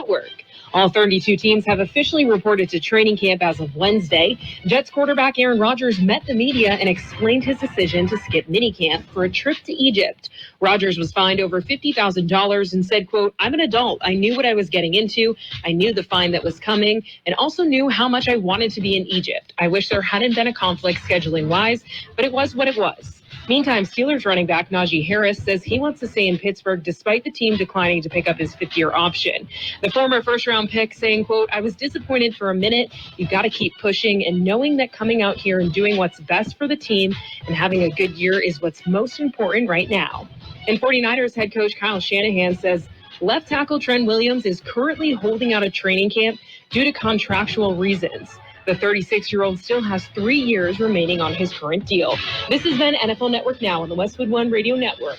network. All 32 teams have officially reported to training camp as of Wednesday. Jets quarterback Aaron Rodgers met the media and explained his decision to skip minicamp for a trip to Egypt. Rodgers was fined over $50,000 and said, quote, "I'm an adult. I knew what I was getting into. I knew the fine that was coming and also knew how much I wanted to be in Egypt. I wish there hadn't been a conflict scheduling-wise, but it was what it was." Meantime, Steelers running back Najee Harris says he wants to stay in Pittsburgh despite the team declining to pick up his fifth-year option. The former first-round pick saying, quote, "I was disappointed for a minute. You've got to keep pushing and knowing that coming out here and doing what's best for the team and having a good year is what's most important right now." And 49ers head coach Kyle Shanahan says left tackle Trent Williams is currently holding out of training camp due to contractual reasons. The 36-year-old still has 3 years remaining on his current deal. This has been NFL Network Now on the Westwood One Radio Network.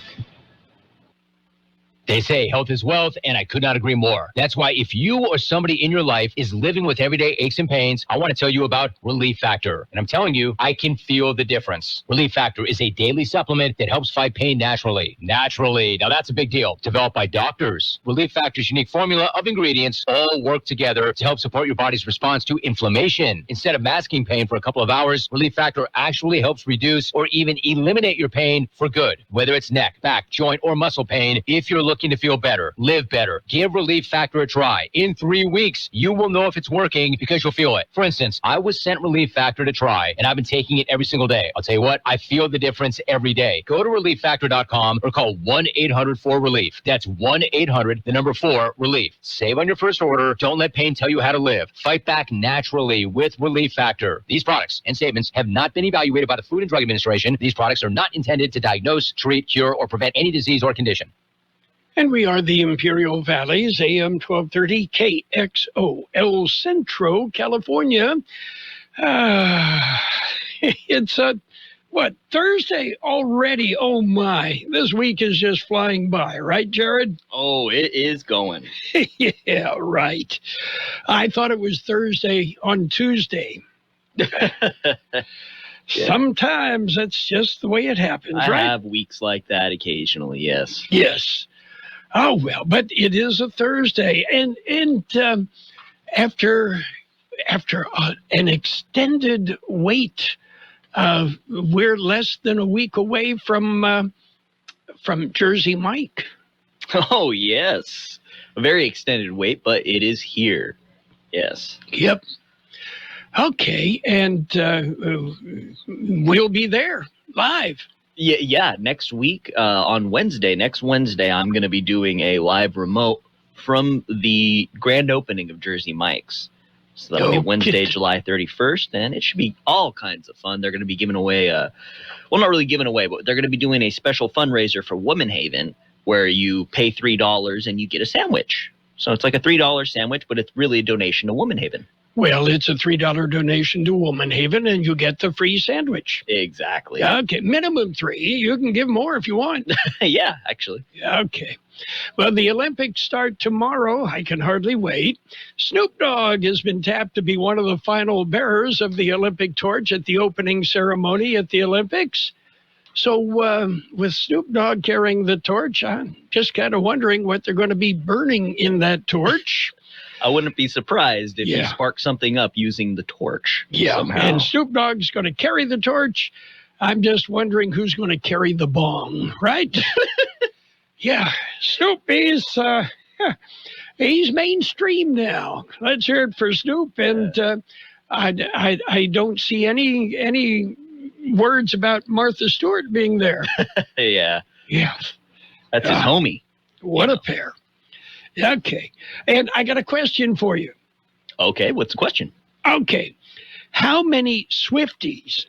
They say health is wealth, and I could not agree more. That's why if you or somebody in your life is living with everyday aches and pains, I want to tell you about Relief Factor. And I'm telling you, I can feel the difference. Relief Factor is a daily supplement that helps fight pain naturally. Naturally. Now, that's a big deal. Developed by doctors. Relief Factor's unique formula of ingredients all work together to help support your body's response to inflammation. Instead of masking pain for a couple of hours, Relief Factor actually helps reduce or even eliminate your pain for good. Whether it's neck, back, joint, or muscle pain, if you're looking to feel better, live better, give Relief Factor a try. In 3 weeks, you will know if it's working because you'll feel it. For instance, I was sent Relief Factor to try, and I've been taking it every single day. I'll tell you what, I feel the difference every day. Go to ReliefFactor.com or call 1-800-4RELIEF. That's 1-800-4-RELIEF. Save on your first order. Don't let pain tell you how to live. Fight back naturally with Relief Factor. These products and statements have not been evaluated by the Food and Drug Administration. These products are not intended to diagnose, treat, cure, or prevent any disease or condition. And we are the Imperial Valleys, AM 1230, KXO, El Centro, California. It's, Thursday already? Oh, my. This week is just flying by, right, Jared? Oh, it is going. Yeah, right. I thought it was Thursday on Tuesday. Yeah. Sometimes that's just the way it happens, right? I have weeks like that occasionally, yes. Yes. Oh, well, but it is a Thursday. And after an extended wait, we're less than a week away from Jersey Mike. Oh, yes. A very extended wait, but it is here. Yes. Yep. Okay, and we'll be there live. Yeah. Next week, next Wednesday, I'm going to be doing a live remote from the grand opening of Jersey Mike's. So that'll be Wednesday, July 31st, and it should be all kinds of fun. They're going to be giving away not really giving away, but they're going to be doing a special fundraiser for Woman Haven where you pay $3 and you get a sandwich. So it's like a $3 sandwich, but it's really a donation to Woman Haven. Well, it's a $3 donation to Woman Haven, and you get the free sandwich. Exactly. Okay, minimum $3. You can give more if you want. Yeah, actually. Okay. Well, the Olympics start tomorrow. I can hardly wait. Snoop Dogg has been tapped to be one of the final bearers of the Olympic torch at the opening ceremony at the Olympics. So with Snoop Dogg carrying the torch, I'm just kind of wondering what they're going to be burning in that torch. I wouldn't be surprised if he sparked something up using the torch. Yeah, somehow. And Snoop Dogg's going to carry the torch. I'm just wondering who's going to carry the bong, right? Yeah, Snoop is he's mainstream now. Let's hear it for Snoop. And I don't see any words about Martha Stewart being there. Yeah. That's his homie. What a pair. Okay. And I got a question for you. Okay. What's the question? Okay. How many Swifties,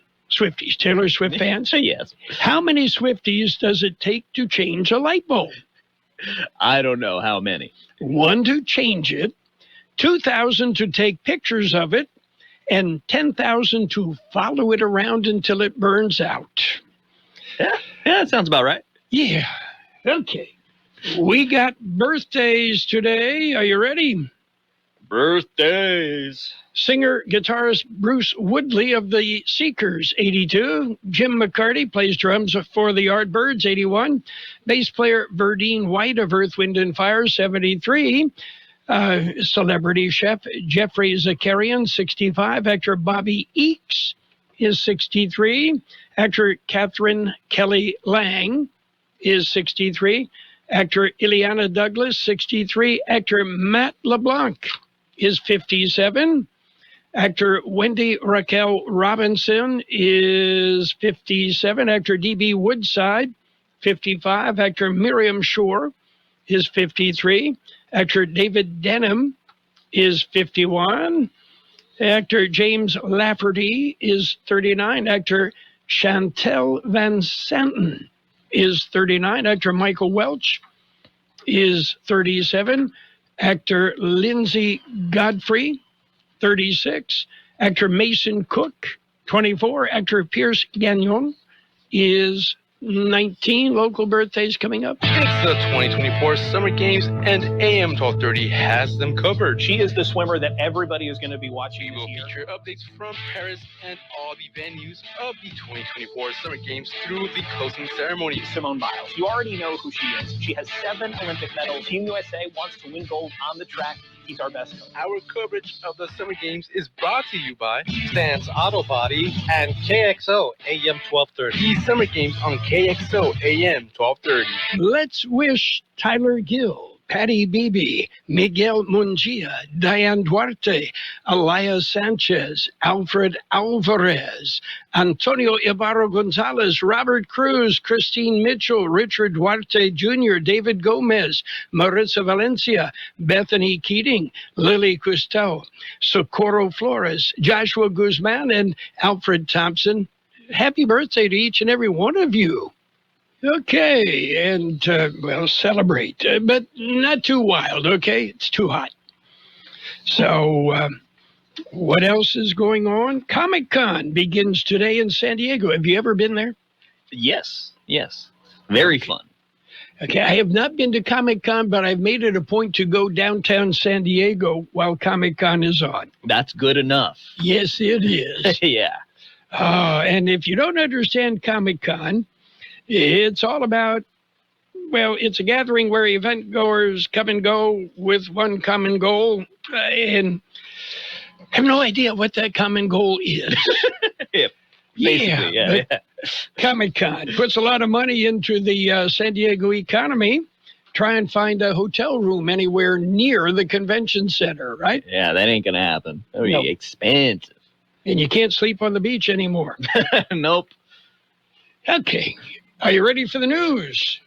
Taylor Swift fans? Yes. How many Swifties does it take to change a light bulb? I don't know how many. 1 to change it, 2,000 to take pictures of it, and 10,000 to follow it around until it burns out. Yeah, that sounds about right. Yeah. Okay. We got birthdays today. Are you ready? Birthdays. Singer, guitarist Bruce Woodley of the Seekers, 82. Jim McCarty plays drums for the Yardbirds, 81. Bass player Verdine White of Earth, Wind & Fire, 73. Celebrity chef Jeffrey Zakarian, 65. Actor Bobby Eakes is 63. Actor Catherine Kelly Lang is 63. Actor Ileana Douglas, 63. Actor Matt LeBlanc is 57. Actor Wendy Raquel Robinson is 57. Actor D.B. Woodside, 55. Actor Miriam Shore is 53. Actor David Denham is 51. Actor James Lafferty is 39. Actor Chantel Van Santen is 39. Actor Michael Welch is 37. Actor Lindsay Godfrey, 36. Actor Mason Cook, 24. Actor Pierce Gagnon is 19. Local birthdays coming up. It's the 2024 Summer Games, and AM 1230 has them covered. She is the swimmer that everybody is going to be watching. We will feature updates from Paris and all the venues of the 2024 Summer Games through the closing ceremony. Simone Biles, you already know who she is. She has 7 Olympic medals. Team USA wants to win gold on the track. He's our best coach. Our coverage of the Summer Games is brought to you by Stance Auto Body and KXO AM 1230. The Summer Games on KXO AM 1230. Let's wish Tyler Gill, Patty Beebe, Miguel Mungia, Diane Duarte, Alaya Sanchez, Alfred Alvarez, Antonio Ibarro Gonzalez, Robert Cruz, Christine Mitchell, Richard Duarte Jr., David Gomez, Maritza Valencia, Bethany Keating, Lily Custel, Socorro Flores, Joshua Guzman, and Alfred Thompson. Happy birthday to each and every one of you. Okay, and, celebrate, but not too wild, okay? It's too hot. So, what else is going on? Comic-Con begins today in San Diego. Have you ever been there? Yes. Very fun. Okay, I have not been to Comic-Con, but I've made it a point to go downtown San Diego while Comic-Con is on. That's good enough. Yes, it is. Yeah. And if you don't understand Comic-Con, it's all about, it's a gathering where event goers come and go with one common goal, and I have no idea what that common goal is. Yeah. Comic-Con puts a lot of money into the San Diego economy. Try and find a hotel room anywhere near the convention center, right? Yeah, that ain't going to happen. That would be expensive. And you can't sleep on the beach anymore. Nope. Okay. Are you ready for the news?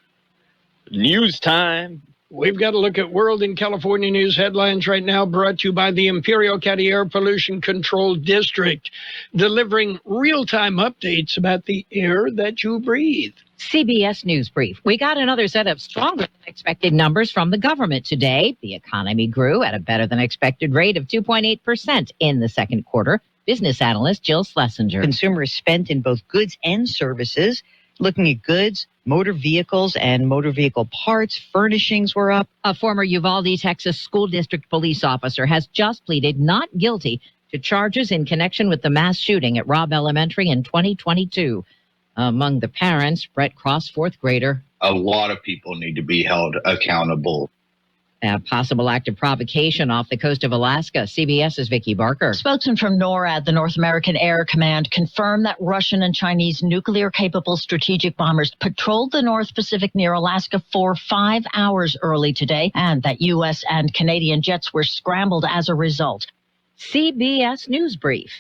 News time. We've got to look at World and California news headlines right now, brought to you by the Imperial County Air Pollution Control District, delivering real-time updates about the air that you breathe. CBS News Brief. We got another set of stronger than expected numbers from the government today. The economy grew at a better than expected rate of 2.8% in the second quarter. Business analyst Jill Schlesinger. Consumers spent in both goods and services. Looking at goods, motor vehicles and motor vehicle parts, furnishings were up. A former Uvalde, Texas school district police officer has just pleaded not guilty to charges in connection with the mass shooting at Robb Elementary in 2022. Among the parents, Brett Cross, fourth grader. A lot of people need to be held accountable. A possible act of provocation off the coast of Alaska. CBS's Vicki Barker. Spokesman from NORAD, the North American Air Command, confirmed that Russian and Chinese nuclear-capable strategic bombers patrolled the North Pacific near Alaska for 5 hours early today, and that U.S. and Canadian jets were scrambled as a result. CBS News Brief.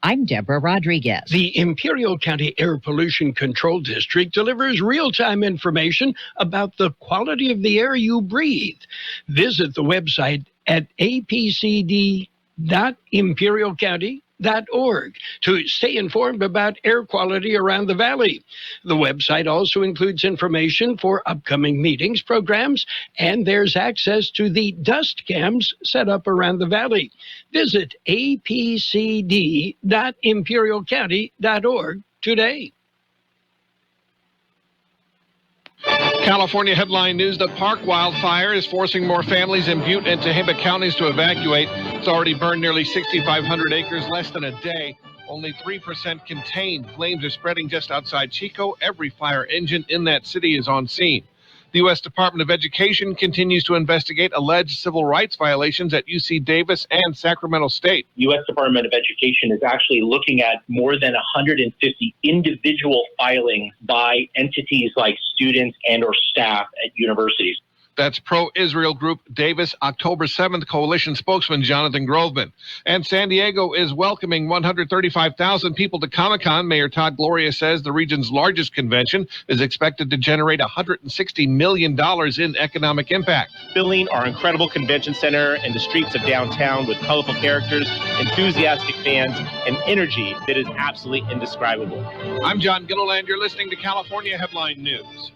I'm Deborah Rodriguez. The Imperial County Air Pollution Control District delivers real-time information about the quality of the air you breathe. Visit the website at apcd.imperialcounty.org to stay informed about air quality around the valley. The website also includes information for upcoming meetings, programs, and there's access to the dust cams set up around the valley. Visit apcd.imperialcounty.org today. California headline news: the Park wildfire is forcing more families in Butte and Tehama counties to evacuate. It's already burned nearly 6,500 acres, less than a day. Only 3% contained. Flames are spreading just outside Chico. Every fire engine in that city is on scene. The U.S. Department of Education continues to investigate alleged civil rights violations at UC Davis and Sacramento State. U.S. Department of Education is actually looking at more than 150 individual filings by entities like students and or staff at universities. That's pro-Israel group Davis October 7th coalition spokesman Jonathan Groveman. And San Diego is welcoming 135,000 people to Comic-Con. Mayor Todd Gloria says the region's largest convention is expected to generate $160 million in economic impact. Filling our incredible convention center and the streets of downtown with colorful characters, enthusiastic fans, and energy that is absolutely indescribable. I'm John Gilliland. You're listening to California Headline News.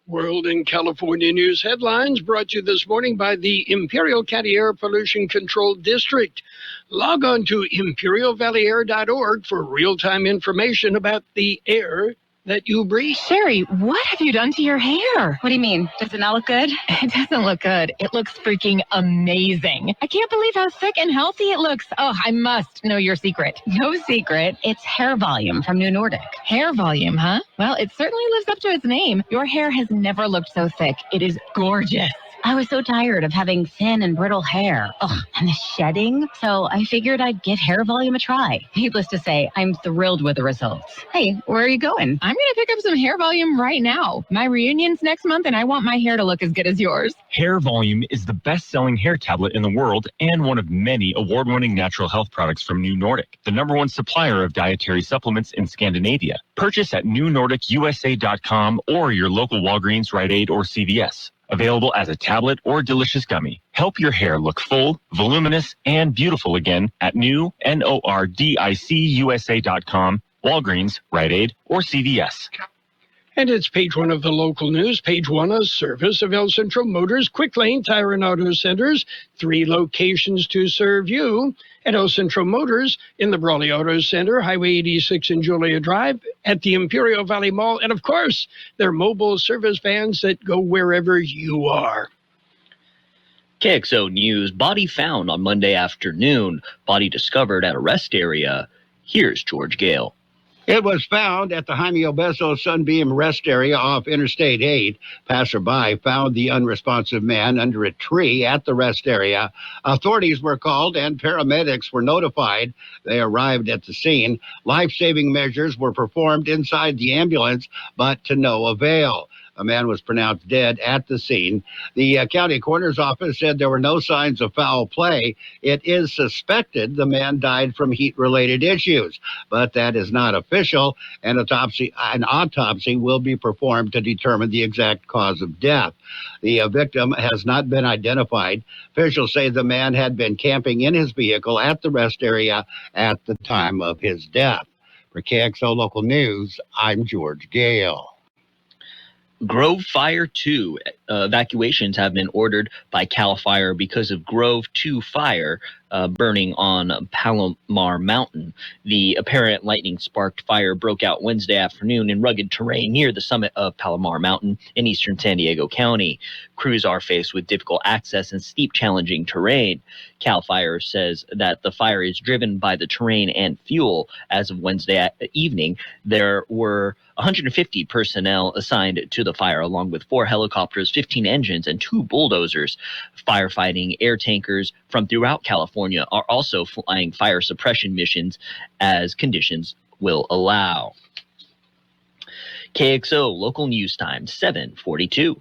World and California News headlines brought to you this morning by the Imperial County Air Pollution Control District. Log on to imperialvalleyair.org for real-time information about the air that you breathe. Sherry, what have you done to your hair? What do you mean? Does it not look good? It doesn't look good. It looks freaking amazing. I can't believe how thick and healthy it looks. Oh, I must know your secret. No secret. It's hair volume from New Nordic. Hair volume, huh? Well, it certainly lives up to its name. Your hair has never looked so thick. It is gorgeous. I was so tired of having thin and brittle hair. Ugh, and the shedding. So I figured I'd give hair volume a try. Needless to say, I'm thrilled with the results. Hey, where are you going? I'm going to pick up some hair volume right now. My reunion's next month, and I want my hair to look as good as yours. Hair Volume is the best-selling hair tablet in the world and one of many award-winning natural health products from New Nordic, the #1 supplier of dietary supplements in Scandinavia. Purchase at newnordicusa.com or your local Walgreens, Rite Aid, or CVS. Available as a tablet or delicious gummy. Help your hair look full, voluminous, and beautiful again at nordicUSA.com, Walgreens, Rite Aid, or CVS. And it's page one of the local news. Page one, a service of El Centro Motors Quick Lane Tire and Auto Centers. 3 locations to serve you at El Centro Motors in the Brawley Auto Center, Highway 86 and Julia Drive, at the Imperial Valley Mall, and of course, their mobile service vans that go wherever you are. KXO News, body found on Monday afternoon, body discovered at a rest area. Here's George Gale. It was found at the Jaime Obeso Sunbeam Rest Area off Interstate 8. Passerby found the unresponsive man under a tree at the rest area. Authorities were called and paramedics were notified. They arrived at the scene. Life-saving measures were performed inside the ambulance, but to no avail. A man was pronounced dead at the scene. The county coroner's office said there were no signs of foul play. It is suspected the man died from heat-related issues, but that is not official. An autopsy will be performed to determine the exact cause of death. The victim has not been identified. Officials say the man had been camping in his vehicle at the rest area at the time of his death. For KXO Local News, I'm George Gale. Grove Fire 2 evacuations have been ordered by CAL FIRE because of Grove 2 fire burning on Palomar Mountain. The apparent lightning-sparked fire broke out Wednesday afternoon in rugged terrain near the summit of Palomar Mountain in eastern San Diego County. Crews are faced with difficult access and steep, challenging terrain. CAL FIRE says that the fire is driven by the terrain and fuel. As of Wednesday evening, there were 150 personnel assigned to the fire, along with 4 helicopters, 15 engines, and 2 bulldozers. Firefighting air tankers from throughout California are also flying fire suppression missions as conditions will allow. KXO Local News Time, 7:42.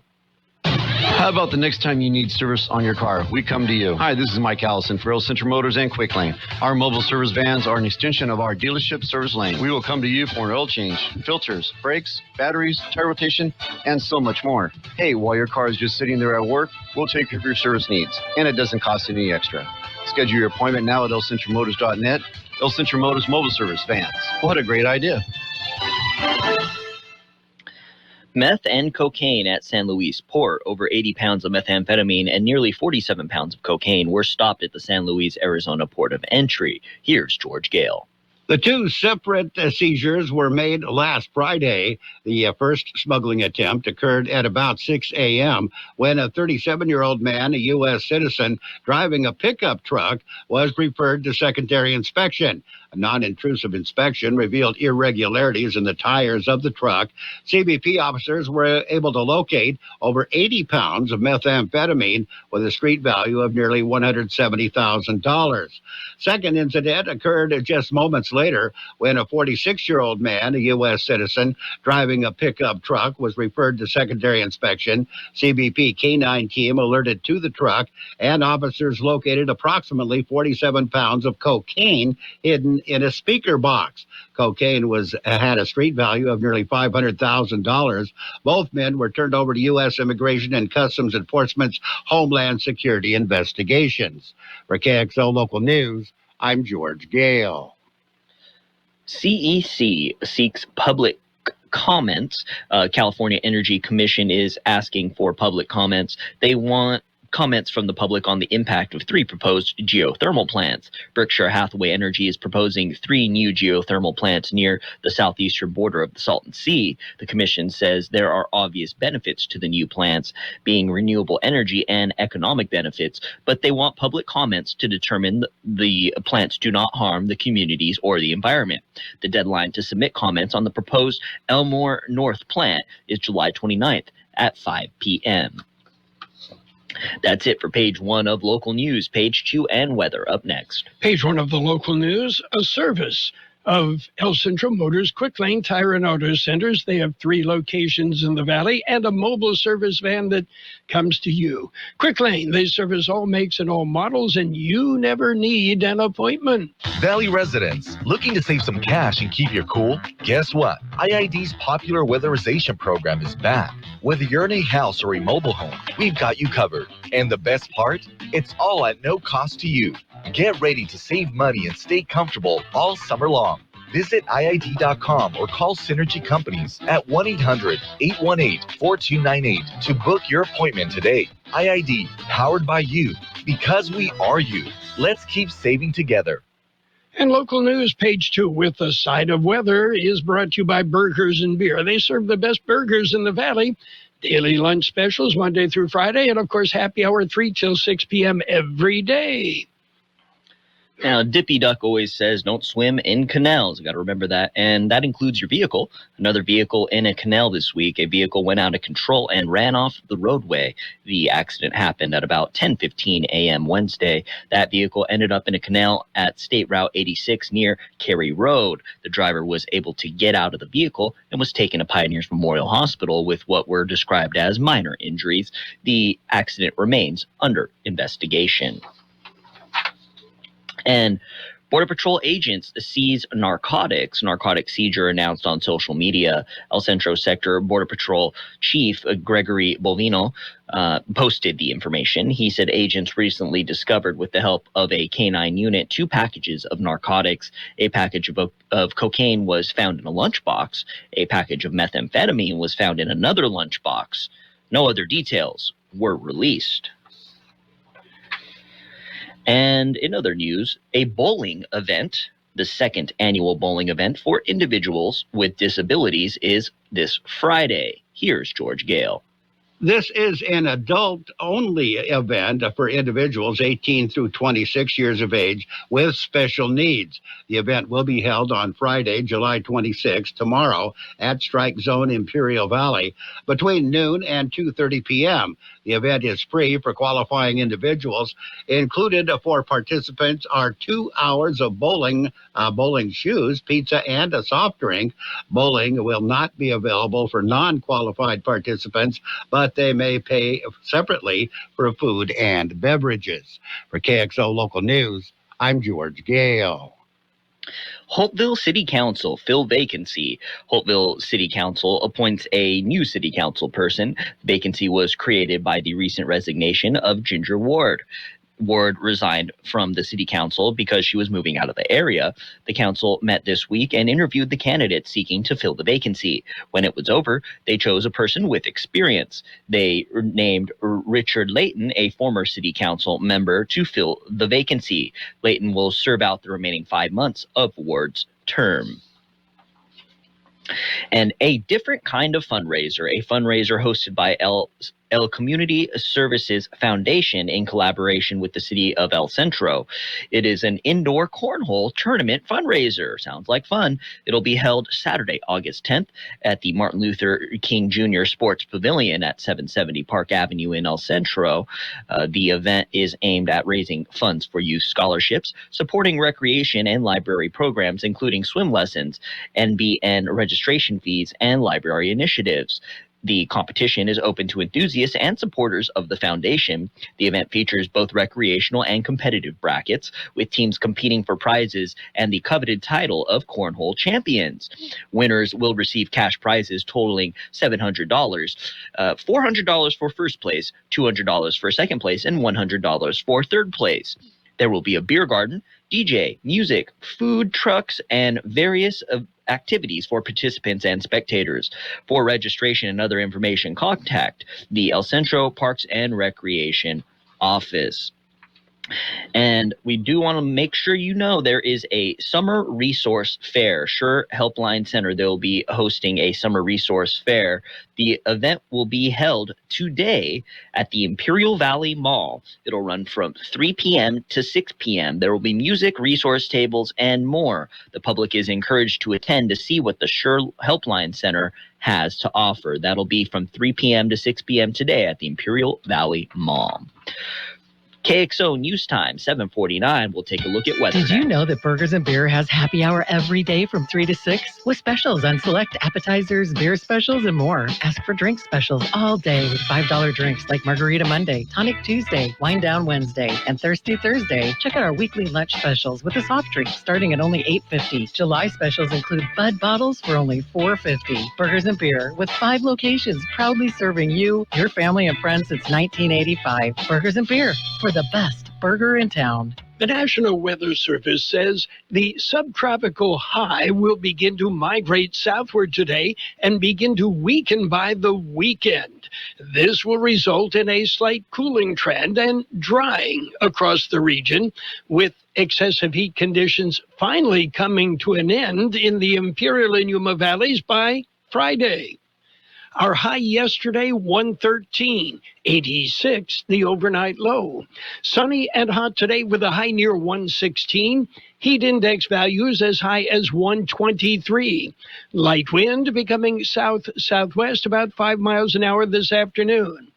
How about the next time you need service on your car? We come to you. Hi, this is Mike Allison for Real Central Motors and Quick Lane. Our mobile service vans are an extension of our dealership service lane. We will come to you for an oil change, filters, brakes, batteries, tire rotation, and so much more. Hey, while your car is just sitting there at work, we'll take care of your service needs, and it doesn't cost any extra. Schedule your appointment now at elcentralmotors.net. El Centro Motors Mobile Service Vans. What a great idea. Meth and cocaine at San Luis Port. Over 80 pounds of methamphetamine and nearly 47 pounds of cocaine were stopped at the San Luis, Arizona port of entry. Here's George Gale. The two separate seizures were made last Friday. The first smuggling attempt occurred at about 6 a.m. when a 37-year-old man, a U.S. citizen, driving a pickup truck was referred to secondary inspection. A non-intrusive inspection revealed irregularities in the tires of the truck. CBP officers were able to locate over 80 pounds of methamphetamine with a street value of nearly $170,000. Second incident occurred just moments later when a 46-year-old man, a U.S. citizen, driving a pickup truck was referred to secondary inspection. CBP K-9 team alerted to the truck, and officers located approximately 47 pounds of cocaine hidden in a speaker box. Cocaine had a street value of nearly $500,000. Both men were turned over to U.S. Immigration and Customs Enforcement's Homeland Security investigations. For KXO Local News, I'm George Gale. CEC seeks public comments. California Energy Commission is asking for public comments. They want comments from the public on the impact of 3 proposed geothermal plants. Berkshire Hathaway Energy is proposing 3 new geothermal plants near the southeastern border of the Salton Sea. The commission says there are obvious benefits to the new plants, being renewable energy and economic benefits, but they want public comments to determine the plants do not harm the communities or the environment. The deadline to submit comments on the proposed Elmore North plant is July 29th at 5 p.m. That's it for page 1 of local news. Page 2 and weather up next. Page 1 of the local news, a service of El Centro Motors Quick Lane Tire and Auto Centers. They have 3 locations in the valley and a mobile service van that comes to you. Quick Lane, they service all makes and all models, and you never need an appointment. Valley residents, looking to save some cash and keep your cool? Guess what? IID's popular weatherization program is back. Whether you're in a house or a mobile home, we've got you covered. And the best part? It's all at no cost to you. Get ready to save money and stay comfortable all summer long. Visit IID.com or call Synergy Companies at 1-800-818-4298 to book your appointment today. IID, powered by you, because we are you. Let's keep saving together. And local news, page 2, with a side of weather, is brought to you by Burgers and Beer. They serve the best burgers in the valley. Daily lunch specials Monday through Friday, and of course happy hour 3 till 6 p.m. every day. Now, Dippy Duck always says don't swim in canals. You got to remember that. And that includes your vehicle. Another vehicle in a canal this week. A vehicle went out of control and ran off the roadway. The accident happened at about 10:15 a.m. Wednesday. That vehicle ended up in a canal at State Route 86 near Carroll Road. The driver was able to get out of the vehicle and was taken to Pioneers Memorial Hospital with what were described as minor injuries. The accident remains under investigation. And Border Patrol agents seize narcotics. Narcotic seizure announced on social media. El Centro Sector Border Patrol Chief Gregory Bovino posted the information. He said agents recently discovered, with the help of a K-9 unit, 2 packages of narcotics. A package of cocaine was found in a lunchbox. A package of methamphetamine was found in another lunchbox. No other details were released. And in other news, a bowling event, the 2nd annual bowling event for individuals with disabilities, is this Friday. Here's George Gale. This is an adult-only event for individuals 18 through 26 years of age with special needs. The event will be held on Friday, July 26, tomorrow, at Strike Zone Imperial Valley, between noon and 2:30 p.m. The event is free for qualifying individuals. Included for participants are 2 hours of bowling shoes, pizza, and a soft drink. Bowling will not be available for non-qualified participants, but they may pay separately for food and beverages. For KXO Local News, I'm George Gale. Holtville City Council fill vacancy. Holtville City Council appoints a new city council person. The vacancy was created by the recent resignation of Ginger Ward. Ward resigned from the city council because she was moving out of the area. The council met this week and interviewed the candidates seeking to fill the vacancy. When it was over, they chose a person with experience. They named Richard Layton, a former city council member, to fill the vacancy. Layton will serve out the remaining 5 months of Ward's term. And a different kind of fundraiser, a fundraiser hosted by El Community Services Foundation in collaboration with the city of El Centro. It is an indoor cornhole tournament fundraiser. Sounds like fun. It'll be held Saturday, August 10th at the Martin Luther King Jr. Sports Pavilion at 770 Park Avenue in El Centro. The event is aimed at raising funds for youth scholarships, supporting recreation and library programs, including swim lessons, NBN registration fees, and library initiatives. The competition is open to enthusiasts and supporters of the foundation. The event features both recreational and competitive brackets, with teams competing for prizes and the coveted title of Cornhole Champions. Winners will receive cash prizes totaling $700, $400 for first place, $200 for second place, and $100 for third place. There will be a beer garden, DJ, music, food trucks, and various activities for participants and spectators. For registration and other information, contact the El Centro Parks and Recreation Office. And we do want to make sure you know there is a summer resource fair. Sure Helpline Center, they'll be hosting a summer resource fair. The event will be held today at the Imperial Valley Mall. It'll run from 3 p.m. to 6 p.m. There will be music, resource tables, and more. The public is encouraged to attend to see what the Sure Helpline Center has to offer. That'll be from 3 p.m. to 6 p.m. today at the Imperial Valley Mall. KXO News Time, 7:49. We'll take a look at weather. Did you know that Burgers and Beer has happy hour every day from 3 to 6? With specials on select appetizers, beer specials, and more. Ask for drink specials all day with $5 drinks like Margarita Monday, Tonic Tuesday, Wine Down Wednesday, and Thirsty Thursday. Check out our weekly lunch specials with a soft drink starting at only $8.50. July specials include Bud bottles for only $4.50. Burgers and Beer with 5 locations proudly serving you, your family, and friends since 1985. Burgers and Beer for the best burger in town. The National Weather Service says the subtropical high will begin to migrate southward today and begin to weaken by the weekend. This will result in a slight cooling trend and drying across the region, with excessive heat conditions finally coming to an end in the Imperial and Yuma valleys by Friday. Our high yesterday, 113, 86, the overnight low. Sunny and hot today with a high near 116. Heat index values as high as 123. Light wind becoming south-southwest about 5 miles an hour this afternoon.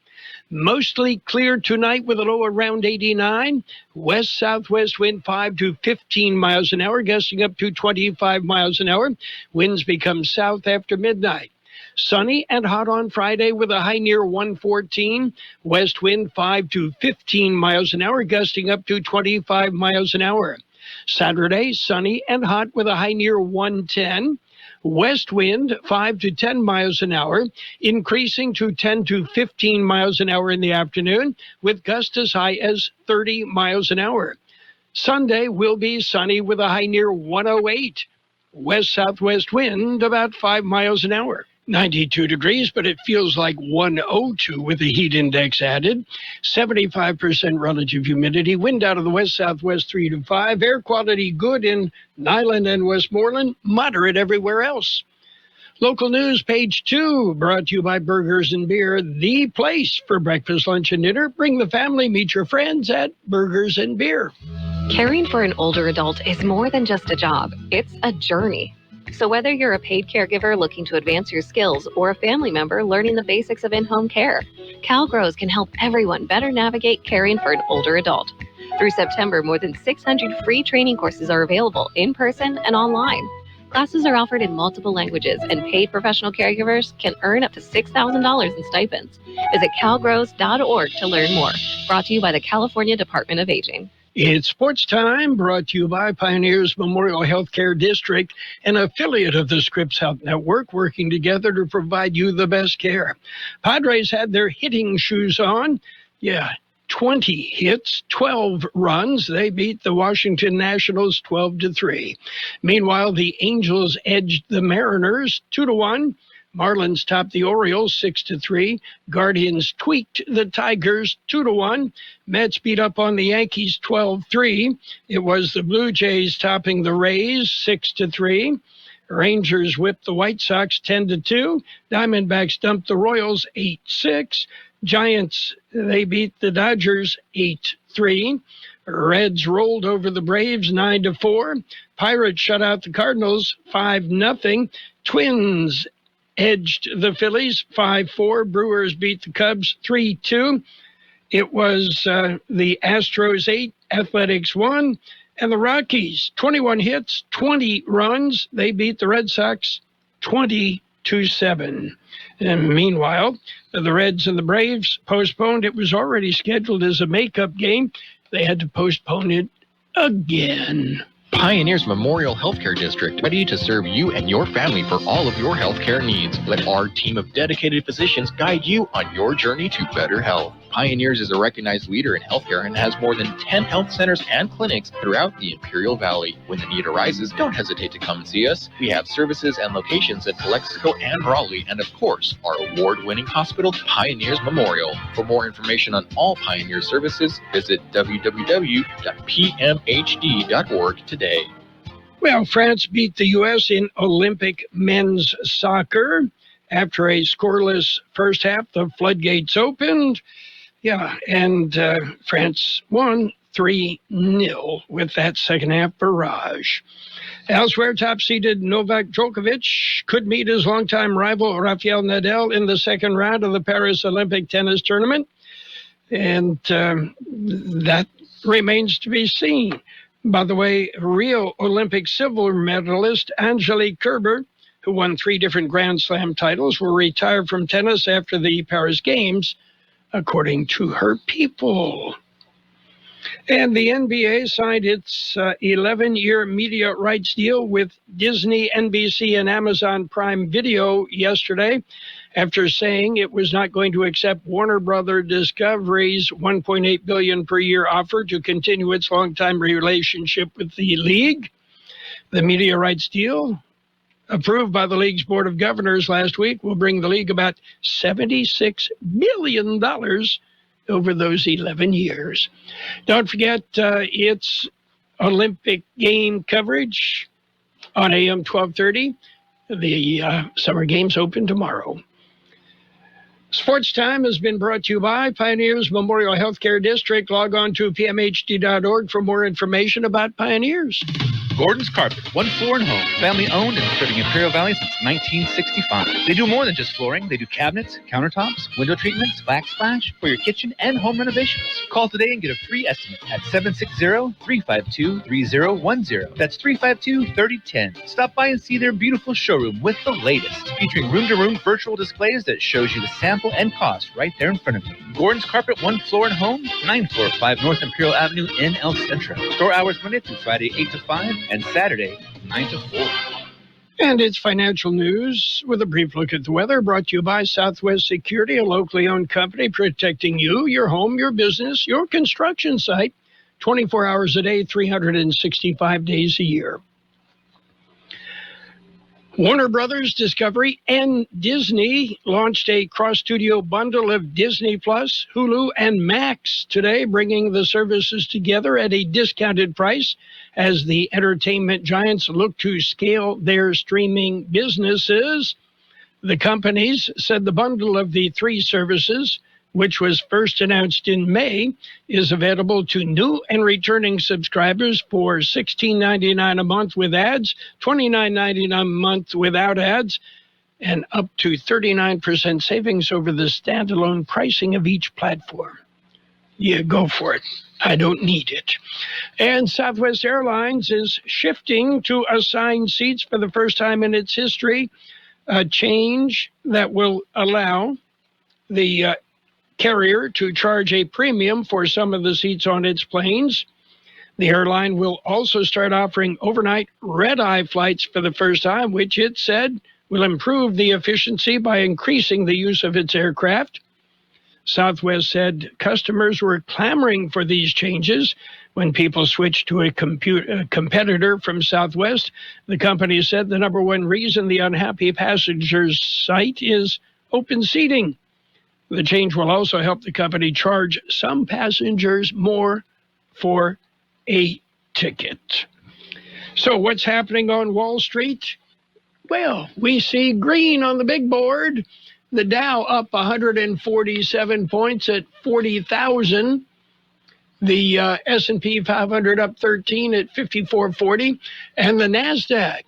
Mostly clear tonight with a low around 89. West-southwest wind 5 to 15 miles an hour, gusting up to 25 miles an hour. Winds become south after midnight. Sunny and hot on Friday with a high near 114. West wind 5 to 15 miles an hour, gusting up to 25 miles an hour. Saturday, sunny and hot with a high near 110. West wind 5 to 10 miles an hour, increasing to 10 to 15 miles an hour in the afternoon, with gusts as high as 30 miles an hour. Sunday will be sunny with a high near 108. West-southwest wind about 5 miles an hour. 92 degrees, but it feels like 102 with the heat index added. 75% relative humidity. Wind out of the west-southwest 3 to 5. Air quality good in Niland and Westmoreland. Moderate everywhere else. Local news, page 2, brought to you by Burgers and Beer, the place for breakfast, lunch, and dinner. Bring the family, meet your friends at Burgers and Beer. Caring for an older adult is more than just a job. It's a journey. So whether you're a paid caregiver looking to advance your skills or a family member learning the basics of in-home care, CalGrows can help everyone better navigate caring for an older adult. Through September, more than 600 free training courses are available in person and online. Classes are offered in multiple languages, and paid professional caregivers can earn up to $6,000 in stipends. Visit calgrows.org to learn more. Brought to you by the California Department of Aging. It's sports time, brought to you by Pioneers Memorial Healthcare District, an affiliate of the Scripps Health Network, working together to provide you the best care. Padres had their hitting shoes on. Yeah, 20 hits, 12 runs. They beat the Washington Nationals 12-3. Meanwhile, the Angels edged the Mariners 2-1. Marlins topped the Orioles 6-3. Guardians tweaked the Tigers 2-1. Mets beat up on the Yankees 12-3. It was the Blue Jays topping the Rays 6-3. Rangers whipped the White Sox 10-2. Diamondbacks dumped the Royals 8-6. Giants, they beat the Dodgers 8-3. Reds rolled over the Braves 9-4. Pirates shut out the Cardinals 5-0. Twins edged the Phillies 5-4. Brewers beat the Cubs 3-2. It was the Astros 8, Athletics 1, and the Rockies 21 hits, 20 runs. They beat the Red Sox 20-7. And meanwhile, the Reds and the Braves postponed. It was already scheduled as a makeup game. They had to postpone it again. Pioneers Memorial Healthcare District, ready to serve you and your family for all of your healthcare needs. Let our team of dedicated physicians guide you on your journey to better health. Pioneers is a recognized leader in healthcare and has more than 10 health centers and clinics throughout the Imperial Valley. When the need arises, don't hesitate to come and see us. We have services and locations in Calexico and Raleigh, and of course, our award-winning hospital, Pioneers Memorial. For more information on all Pioneer services, visit www.pmhd.org today. Well, France beat the U.S. in Olympic men's soccer. After a scoreless first half, the floodgates opened. Yeah, and France won 3-0 with that second half barrage. Elsewhere, top-seeded Novak Djokovic could meet his longtime rival Rafael Nadal in the second round of the Paris Olympic tennis tournament. And that remains to be seen. By the way, Rio Olympic silver medalist Angelique Kerber, who won 3 different Grand Slam titles, will retire from tennis after the Paris Games, according to her people. And the NBA signed its 11-year media rights deal with Disney, NBC, and Amazon Prime Video yesterday, after saying it was not going to accept Warner Brother Discovery's $1.8 billion per year offer to continue its longtime relationship with the league. The media rights deal, approved by the league's board of governors last week, will bring the league about $76 billion over those 11 years. Don't forget its Olympic game coverage on AM 1230. The Summer Games open tomorrow. Sports Time has been brought to you by Pioneers Memorial Healthcare District. Log on to pmhd.org for more information about Pioneers. Gordon's Carpet, one floor and home, family owned and serving Imperial Valley since 1965. They do more than just flooring. They do cabinets, countertops, window treatments, backsplash for your kitchen and home renovations. Call today and get a free estimate at 760-352-3010. That's 352-3010. Stop by and see their beautiful showroom with the latest, featuring room-to-room virtual displays that shows you the sample and cost right there in front of you. Gordon's Carpet, one floor and home, 945 North Imperial Avenue in El Centro. Store hours Monday through Friday, 8 to 5. And Saturday, 9 to 4. And it's financial news with a brief look at the weather, brought to you by Southwest Security, a locally owned company protecting you, your home, your business, your construction site, 24 hours a day, 365 days a year. Warner Brothers Discovery and Disney launched a cross-studio bundle of Disney Plus, Hulu, and Max today, bringing the services together at a discounted price as the entertainment giants look to scale their streaming businesses. The companies said the bundle of the 3 services, which was first announced in May, is available to new and returning subscribers for $16.99 a month with ads, $29.99 a month without ads, and up to 39% savings over the standalone pricing of each platform. Yeah, go for it. I don't need it. And Southwest Airlines is shifting to assigned seats for the first time in its history, a change that will allow the carrier to charge a premium for some of the seats on its planes. The airline will also start offering overnight red-eye flights for the first time, which it said will improve the efficiency by increasing the use of its aircraft. Southwest said customers were clamoring for these changes when people switched to a competitor from Southwest. The company said the number one reason the unhappy passengers cite is open seating. The change will also help the company charge some passengers more for a ticket. So what's happening on Wall Street? Well, we see green on the big board. The Dow up 147 points at 40,000. The S&P 500 up 13 at 5440. And the NASDAQ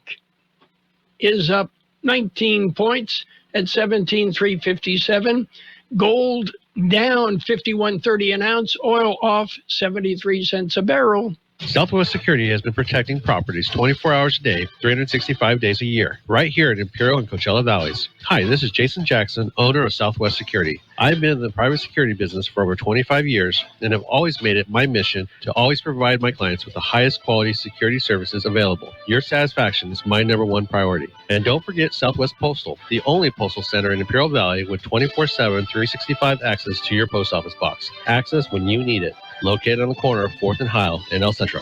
is up 19 points at 17,357. Gold down 51.30 an ounce. Oil off 73 cents a barrel. Southwest Security has been protecting properties 24 hours a day, 365 days a year, right here in Imperial and Coachella Valleys. Hi, this is Jason Jackson, owner of Southwest Security. I've been in the private security business for over 25 years and have always made it my mission to always provide my clients with the highest quality security services available. Your satisfaction is my number one priority. And don't forget Southwest Postal, the only postal center in Imperial Valley with 24/7, 365 access to your post office box. Access when you need it. Located on the corner of 4th and Heil in El Centro.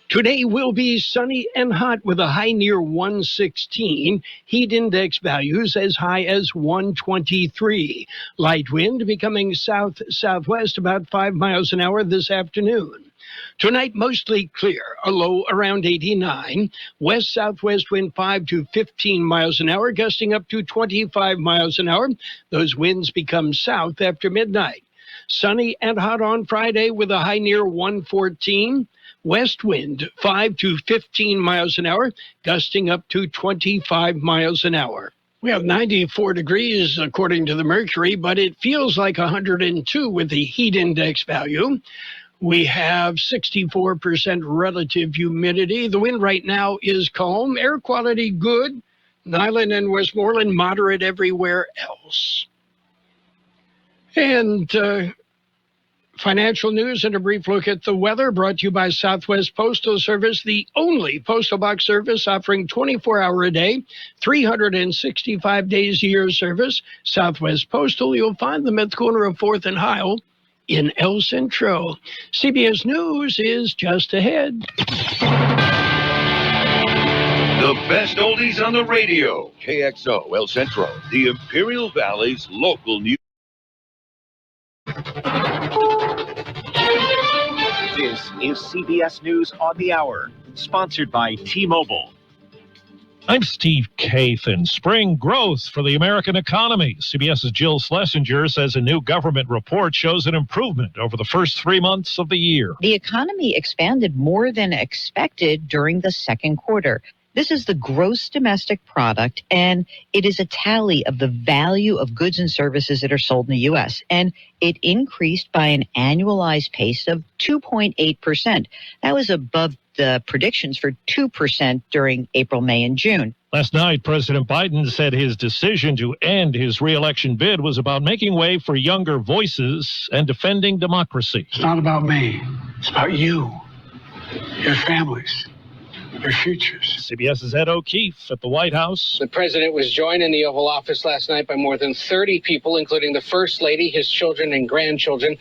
Today will be sunny and hot with a high near 116. Heat index values as high as 123. Light wind becoming south-southwest about 5 miles an hour this afternoon. Tonight, mostly clear, a low around 89. West-southwest wind 5 to 15 miles an hour, gusting up to 25 miles an hour. Those winds become south after midnight. Sunny and hot on Friday with a high near 114. West wind 5 to 15 miles an hour, gusting up to 25 miles an hour. We have 94 degrees according to the mercury, but it feels like 102 with the heat index value. We have 64% relative humidity. The wind right now is calm. Air quality good. Nyland and Westmoreland moderate everywhere else. And financial news and a brief look at the weather brought to you by Southwest Postal Service, the only postal box service offering 24-hour a day, 365 days a year service. Southwest Postal, you'll find them at the corner of 4th and Heil in El Centro. CBS News is just ahead. The best oldies on the radio. KXO El Centro, the Imperial Valley's local news. This is CBS News on the Hour, sponsored by T-Mobile. I'm Steve Kathan. Spring growth for the American economy. CBS's Jill Schlesinger says a new government report shows an improvement over the first 3 months of the year. The economy expanded more than expected during the second quarter. This is the gross domestic product, and it is a tally of the value of goods and services that are sold in the U.S., and it increased by an annualized pace of 2.8%. That was above the predictions for 2% during April, May, and June. Last night, President Biden said his decision to end his re-election bid was about making way for younger voices and defending democracy. It's not about me. It's about you, your families, their futures. CBS's Ed O'Keefe at the White House. The president was joined in the Oval Office last night by more than 30 people, including the First Lady, his children and grandchildren.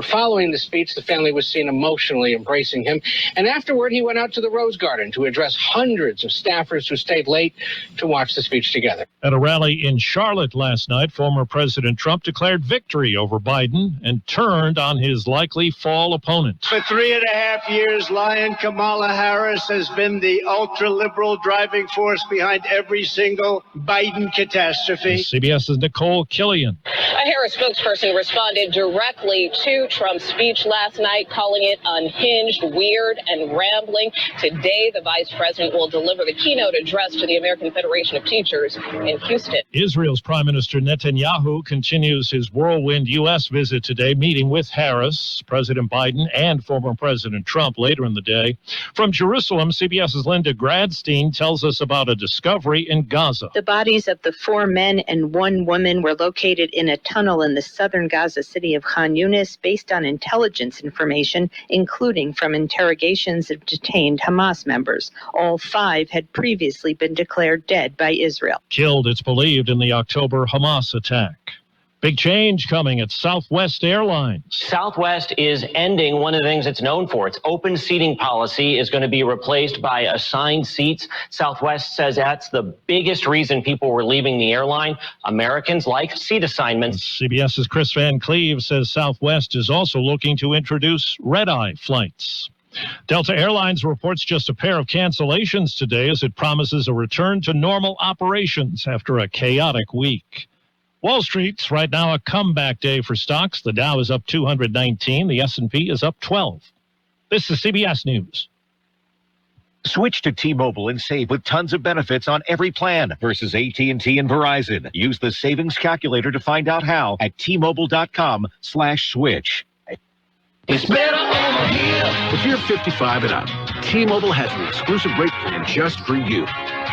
Following the speech, the family was seen emotionally embracing him. And afterward, he went out to the Rose Garden to address hundreds of staffers who stayed late to watch the speech together. At a rally in Charlotte last night, former President Trump declared victory over Biden and turned on his likely fall opponent. For 3.5 years, Lion Kamala Harris has been the ultra-liberal driving force behind every single Biden catastrophe. CBS's Nicole Killian. A Harris spokesperson responded directly to Trump's speech last night, calling it unhinged, weird, and rambling. Today, the vice president will deliver the keynote address to the American Federation of Teachers in Houston. Israel's Prime Minister Netanyahu continues his whirlwind U.S. visit today, meeting with Harris, President Biden, and former President Trump later in the day. From Jerusalem, CBS's Linda Gradstein tells us about a discovery in Gaza. The bodies of the 4 men and 1 woman were located in a tunnel in the southern Gaza city of Khan Yunis based on intelligence information, including from interrogations of detained Hamas members. All 5 had previously been declared dead by Israel. Killed, it's believed, in the October Hamas attack. Big change coming at Southwest Airlines. Southwest is ending one of the things it's known for. Its open seating policy is going to be replaced by assigned seats. Southwest says that's the biggest reason people were leaving the airline. Americans like seat assignments. CBS's Chris Van Cleve says Southwest is also looking to introduce red-eye flights. Delta Airlines reports just a pair of cancellations today as it promises a return to normal operations after a chaotic week. Wall Street's right now a comeback day for stocks. The Dow is up 219. The S&P is up 12. This is CBS News. Switch to T-Mobile and save with tons of benefits on every plan versus AT&T and Verizon. Use the savings calculator to find out how at T-Mobile.com/switch. It's better over here. If you're 55 and up, T-Mobile has an exclusive rate plan just for you.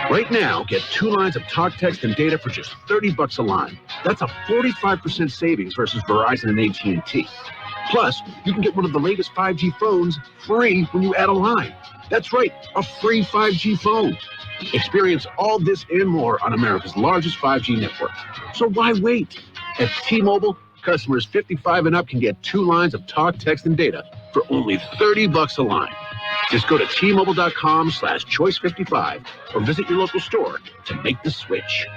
Right now, get 2 lines of talk, text, and data for just $30 a line. That's a 45% savings versus Verizon and AT&T. Plus, you can get one of the latest 5G phones free when you add a line. That's right, a free 5G phone. Experience all this and more on America's largest 5G network. So why wait? At T-Mobile, customers 55 and up can get 2 lines of talk, text, and data for only $30 a line. Just go to T-Mobile.com/choice55 or visit your local store to make the switch.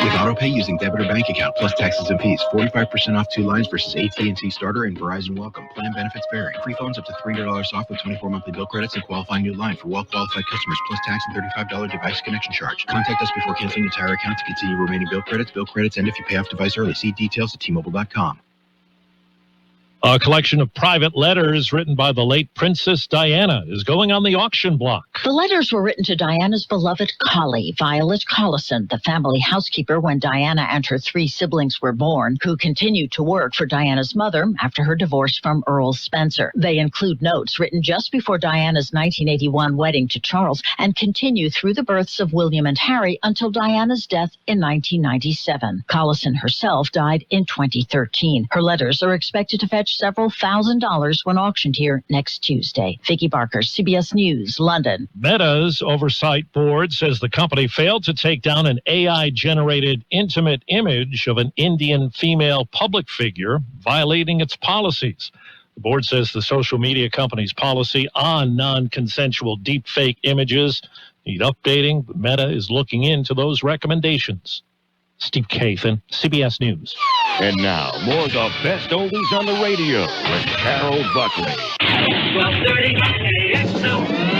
With AutoPay using debit or bank account plus taxes and fees, 45% off 2 lines versus AT&T Starter and Verizon Welcome. Plan benefits vary. Free phones up to $300 off with 24 monthly bill credits and qualifying new line for well-qualified customers plus tax and $35 device connection charge. Contact us before canceling your entire account to continue remaining bill credits. Bill credits end if you pay off device early. See details at T-Mobile.com. A collection of private letters written by the late Princess Diana is going on the auction block. The letters were written to Diana's beloved collie, Violet Collison, the family housekeeper when Diana and her 3 siblings were born, who continued to work for Diana's mother after her divorce from Earl Spencer. They include notes written just before Diana's 1981 wedding to Charles and continue through the births of William and Harry until Diana's death in 1997. Collison herself died in 2013. Her letters are expected to fetch several $1,000s when auctioned here next Tuesday. Vicki Barker, CBS News, London. Meta's oversight board says the company failed to take down an AI-generated intimate image of an Indian female public figure, violating its policies. The board says the social media company's policy on non-consensual deepfake images need updating, but Meta is looking into those recommendations. Steve Kathan, CBS News. And now, more of the best oldies on the radio with Carroll Buckley. 12:30